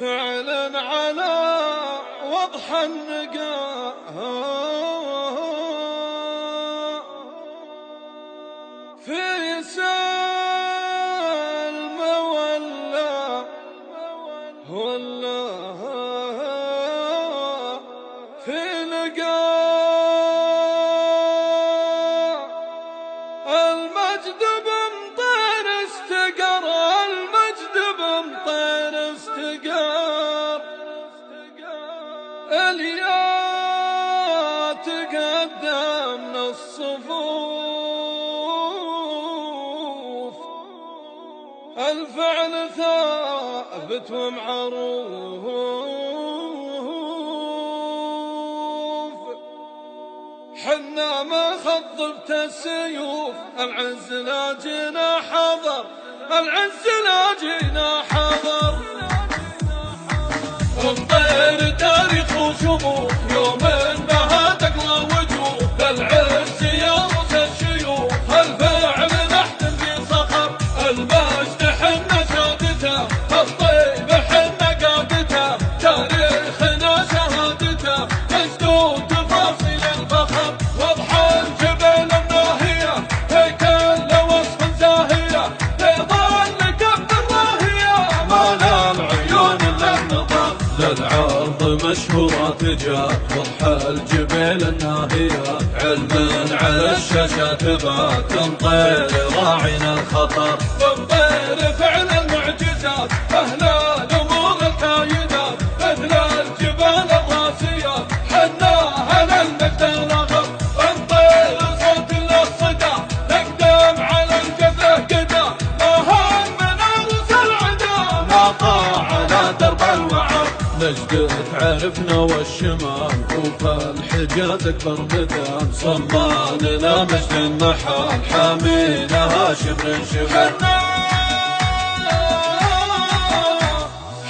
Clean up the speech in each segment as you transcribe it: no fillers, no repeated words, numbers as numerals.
فعلا على وضح النقاء في سلم ولا في نقاء المجد بمطير استقر، المجد بمطير استقر، اليا تقدم من الصفوف، الفعل ثابت ومعروف، حنا ما خضبت السيوف، العز لا جينا حضر، العز لا جينا حضر، الطير تاريخ وشموخ يوم بها تقلى وجوه، العز يرث الشيوخ، الفعل نحتم في صخر، المجد حنا شهادته، الطيب حنا قادته، تاريخنا شهادته، مجدود تفاصيل الفخر، وضح الجبل الناهية، هيكل وصف زاهية، بيضان كف الراهية، ما للعيون الا النظر، للعرض مشهورة تجاه، وضح الجبال الناهية، علما على الشاشة تبات، تنطير راعينا الخطر، تنطير فعل المعجزات، أهل الأمور الكاينات، مثل الجبال الراسية، حنا على المجد الأغر، نطير صوت الصدى، نقدم على الجبله قدا، ما همنا نرسل العدا، نقع على درب الوعر، نجد تعرفنا والشمال، وفي الحجاز اكبر ميدان، صماننا مجد المحال، حامينها شبر شبر،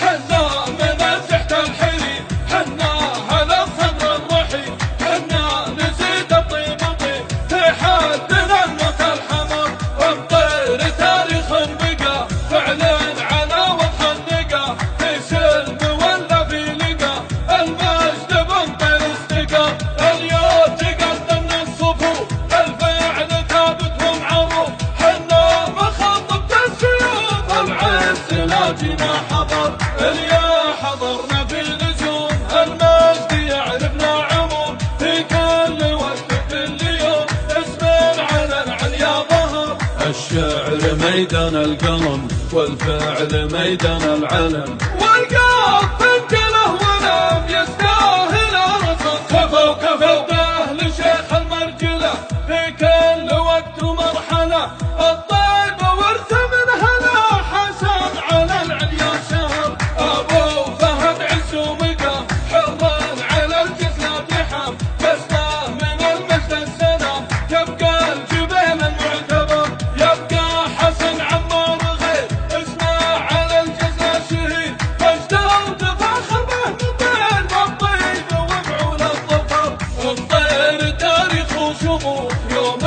حنا من تحت الحليب، حنا على الصدر الرحيب، حنا نزيد الطيب طيب، في حدنا الموت الحمر، ونطير تاريخ بقى، فعلا على وضح النقا، في سلم ولا في لقا، المجد بمطير استقر، اليوم تقدم من الصفوف، الفعل ثابت ومعروف، حنا مخضبت السيوف، العز لا جينا حضر، اليا حضرنا في نجوم، المجد يعرفنا عموم، في كل وقت في اليوم، اسم على العليا ظهر، الشعر ميدان القلم، والفعل ميدان العلم، والقلب انجله ولم يستاهل رصد، كفوا أهل شيخ المرجله، في كل وقت ومرحله، الطيب ورث من هلا حسن على العليا شهر، ابو فهد عز ومقام، حرا على الجسد يحام، كسبه من المجد السلام، يبقى الجبال المعتبر، يبقى حسن عمار غير، اسمه على الجسد شهيد، مجده وتفاخر به من بين الطيب ومعول الظفر، الطير تاريخ وشموخ يوم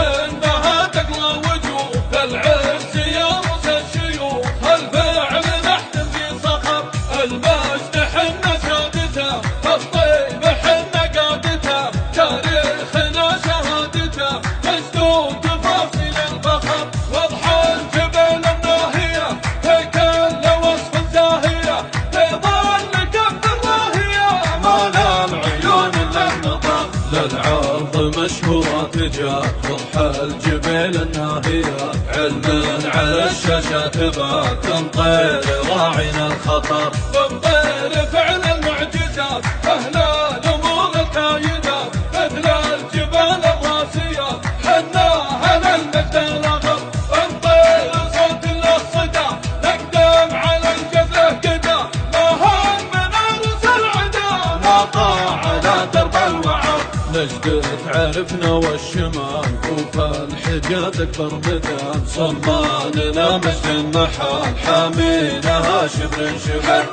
بها تقلى وجوه، العز يرث الشيوخ، الفعل نحتم في صخر، المجد حنا شهادته، الطيب حنا قادته، تاريخنا شهادته، مجدود تفاصيل الفخر، وضح الجبال الناهية، هيكل وصف زاهية، بيضان كف الراهية، ما للعيون الا النظر، للعرض مشهورة تجاه، وضح الجبال الناهية، علما على الشاشة تبات، تنطير راعينا الخطر، تنطير فعل المعجزات، أهل الأمور الكاينات، مثل الجبال الراسية، حنا على المجد الأغر، نطير صوت الصدى، نقدم على الجبله قدا، ما همنا نرسل العدا، نقع على درب الوعر، نجد تعرفنا والشمال، وفي الحجاز اكبر ميدان، صماننا مجد المحال، حامينها شبر شبر،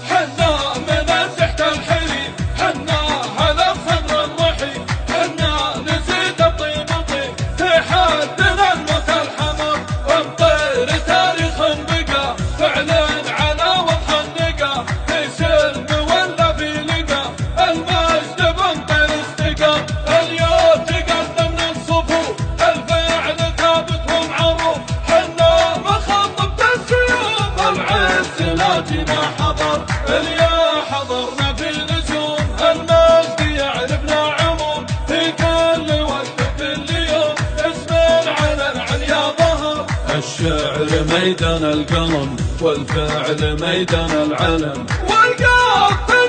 حنا من تحت الحليب، حنا على الصدر الرحيب، حنا نزيد الطيب طيب، في حدنا الموت الحمر، ونطير تاريخ بقى، بالقلم والفعل ميدان العلم والقاف